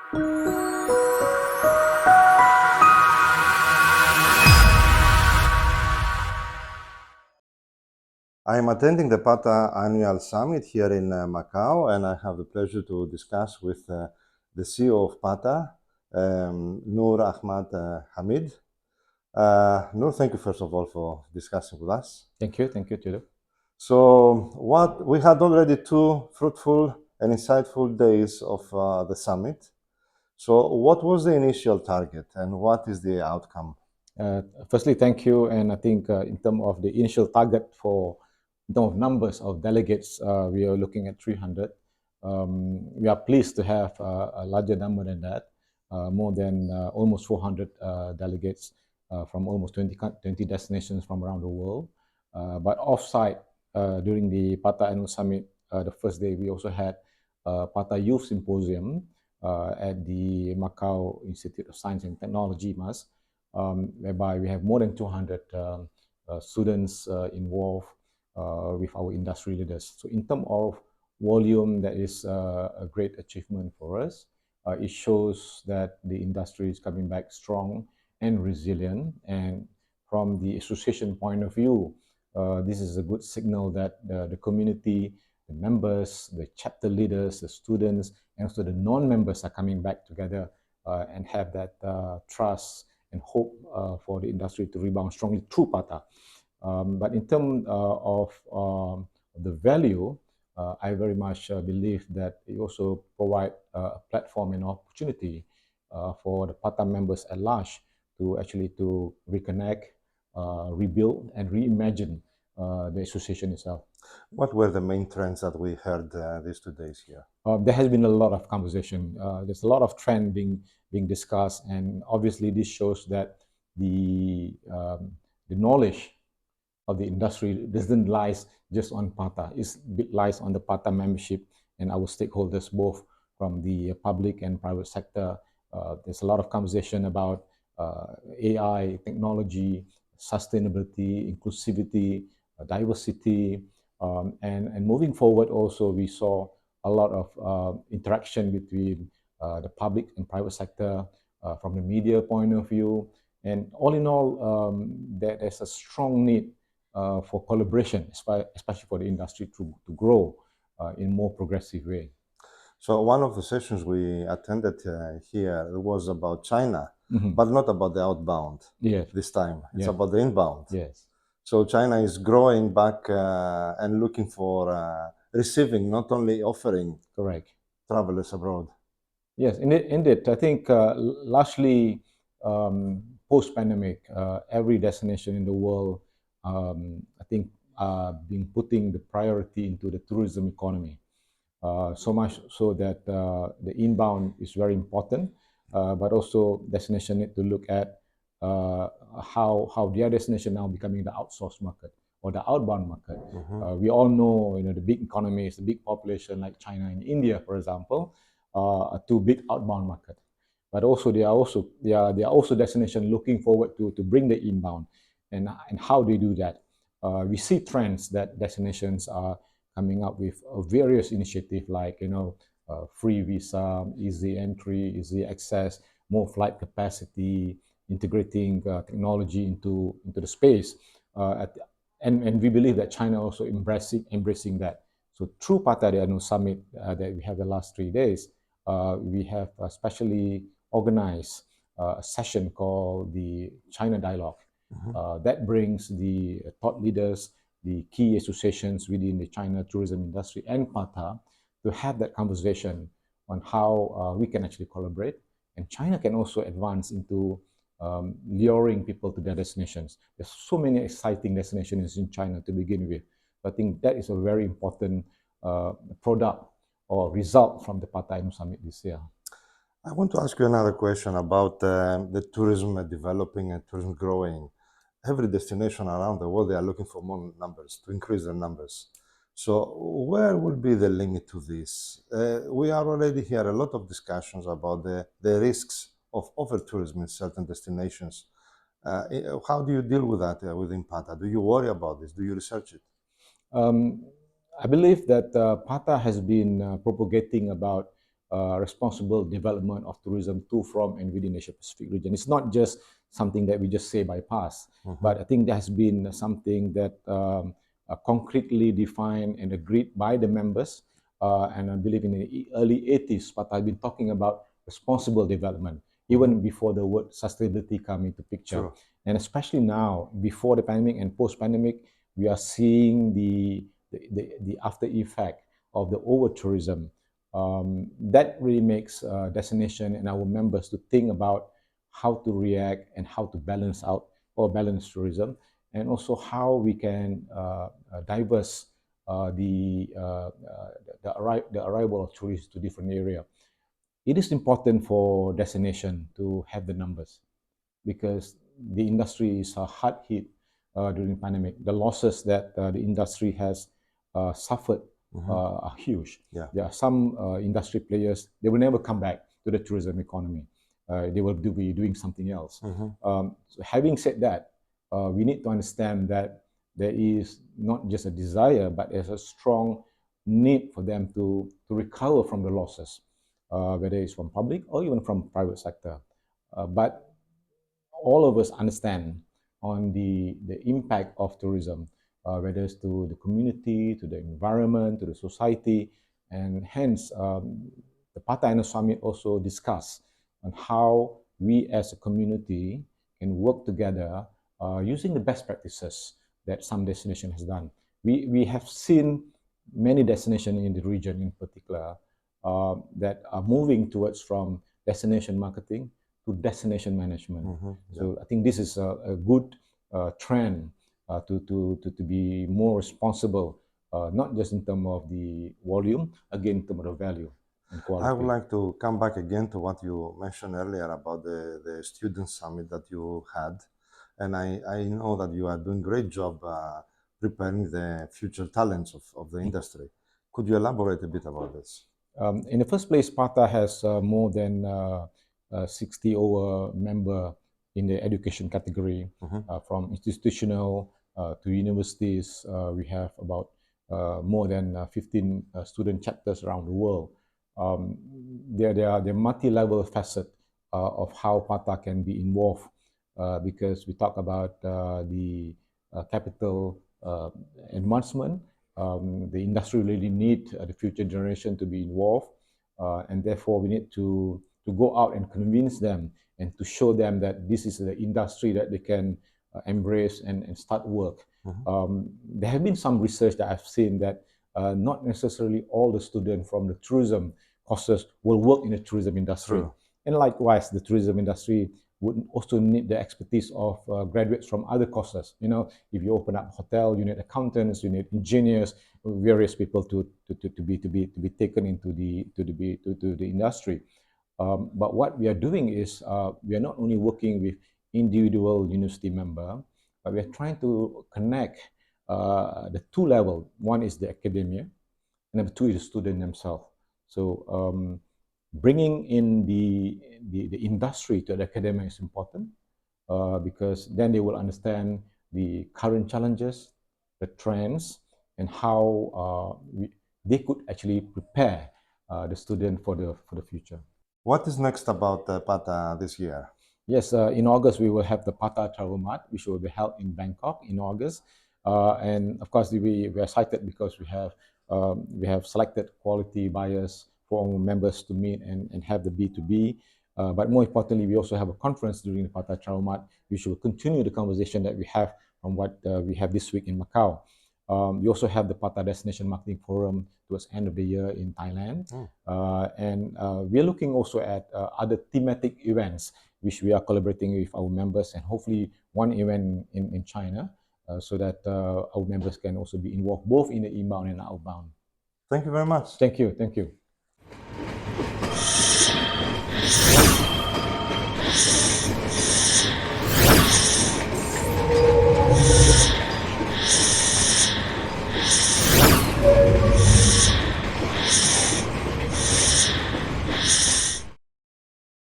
I am attending the PATA annual summit here in Macau, and I have the pleasure to discuss with the CEO of PATA, Noor Ahmad Hamid. Noor, thank you first of all for discussing with us. Thank you, Tudor. So, what we had already 2 fruitful and insightful days of the summit. So, what was the initial target, and what is the outcome? Firstly, thank you. And I think in terms of the initial target in terms of numbers of delegates, we are looking at 300. We are pleased to have a larger number than that, more than almost 400 delegates from almost 20 destinations from around the world. But off-site, during the PATA Annual Summit, the first day, we also had PATA Youth Symposium at the Macao Institute of Science and Technology, MAS, whereby we have more than 200 students involved with our industry leaders. So in terms of volume, that is a great achievement for us. It shows that the industry is coming back strong and resilient. And from the association point of view, this is a good signal that the community, the members, the chapter leaders, the students, and also the non-members are coming back together and have that trust and hope for the industry to rebound strongly through PATA. But in terms of the value, I very much believe that it also provides a platform and opportunity for the PATA members at large to actually to reconnect, rebuild, and reimagine the association itself. What were the main trends that we heard these 2 days here? There has been a lot of conversation. There's a lot of trend being discussed, and obviously this shows that the knowledge of the industry doesn't lies just on PATA. It lies on the PATA membership and our stakeholders, both from the public and private sector. There's a lot of conversation about AI, technology, sustainability, inclusivity, diversity, and moving forward. Also, we saw a lot of interaction between the public and private sector from the media point of view. And all in all, there's a strong need for collaboration, especially for the industry to grow in a more progressive way. So one of the sessions we attended here was about China, Mhm. but not about the outbound Yes, this time. It's Yeah. about the inbound. yes. So China is growing back and looking for receiving, not only offering Correct. travelers abroad. Yes, indeed. I think largely post-pandemic, every destination in the world, I think, being putting the priority into the tourism economy. So much so that the inbound is very important, but also destination need to look at how their destination now becoming the outsourced market or the outbound market. We all know, the big economies, the big population like China and India, for example, are two big outbound market. But also they are also destination looking forward to bring the inbound, and how they do that. We see trends that destinations are coming up with various initiatives like free visa, easy entry, easy access, more flight capacity, integrating technology into the space, and we believe that China also embracing that. So through PATA the Annual Summit that we have the last 3 days, we have specially organized a session called the China Dialogue. That brings the thought leaders, the key associations within the China tourism industry and PATA to have that conversation on how we can actually collaborate. And China can also advance into luring people to their destinations. There's so many exciting destinations in China to begin with. I think that is a very important product or result from the PATA Annual Summit this year. I want to ask you another question about the tourism developing and tourism growing. Every destination around the world, they are looking for more numbers, to increase their numbers. So where will be the limit to this? We are already here a lot of discussions about the risks of over-tourism in certain destinations. How do you deal with that within PATA? Do you worry about this? Do you research it? I believe that PATA has been propagating about responsible development of tourism to, from, and within the Asia Pacific region. It's not just something that we just say by pass, but I think there has been something that concretely defined and agreed by the members. And I believe in the early 80s, but I've been talking about responsible development, even before the word sustainability come into picture. True. And especially now, before the pandemic and post-pandemic, we are seeing the after effect of the over tourism. That really makes destination and our members to think about how to react and how to balance out or balance tourism, and also how we can diverse the arrival of tourists to different area. It is important for destination to have the numbers because the industry is hard hit during the pandemic. The losses that the industry has suffered are huge. Yeah. There are some industry players, they will never come back to the tourism economy. They will be doing something else. So having said that, we need to understand that there is not just a desire, but there's a strong need for them to recover from the losses, whether it's from public or even from private sector. But all of us understand on the impact of tourism, whether it's to the community, to the environment, to the society, and hence the Patah Annual Summit also discussed on how we as a community can work together using the best practices that some destination has done. We have seen many destinations in the region in particular that are moving towards from destination marketing to destination management. So I think this is a good trend to be more responsible, not just in terms of the volume, again, in terms of the value and quality. I would like to come back again to what you mentioned earlier about the student summit that you had. And I know that you are doing a great job preparing the future talents of the industry. Could you elaborate a bit about this? In the first place, Patah has more than 60 over member in the education category, from institutional to universities. We have about more than 15 student chapters around the world. There are the multi-level facet of how Patah can be involved because we talk about the capital advancement. The industry really need the future generation to be involved, and therefore we need to go out and convince them and to show them that this is the industry that they can embrace and start work. There have been some research that I've seen that not necessarily all the students from the tourism courses will work in the tourism industry. True. And likewise, the tourism industry would also need the expertise of graduates from other courses. You know, if you open up a hotel, you need accountants, you need engineers, various people to be taken into the industry. But what we are doing is we are not only working with individual university member, but we are trying to connect the two level. One is the academia, and number two is the student themselves. So bringing in the industry to the academia is important because then they will understand the current challenges, the trends, and how they could actually prepare the student for the future. What is next about Patah this year? Yes, in August we will have the Patah Travel Mart, which will be held in Bangkok in August, and of course we are excited because we have selected quality buyers for our members to meet and have the B2B. But more importantly, we also have a conference during the Patah Travel Mart, which will continue the conversation that we have from what we have this week in Macau. We also have the Patah Destination Marketing Forum towards end of the year in Thailand. And we're looking also at other thematic events, which we are collaborating with our members, and hopefully one event in China, so that our members can also be involved both in the inbound and outbound. Thank you very much. Thank you. Thank you.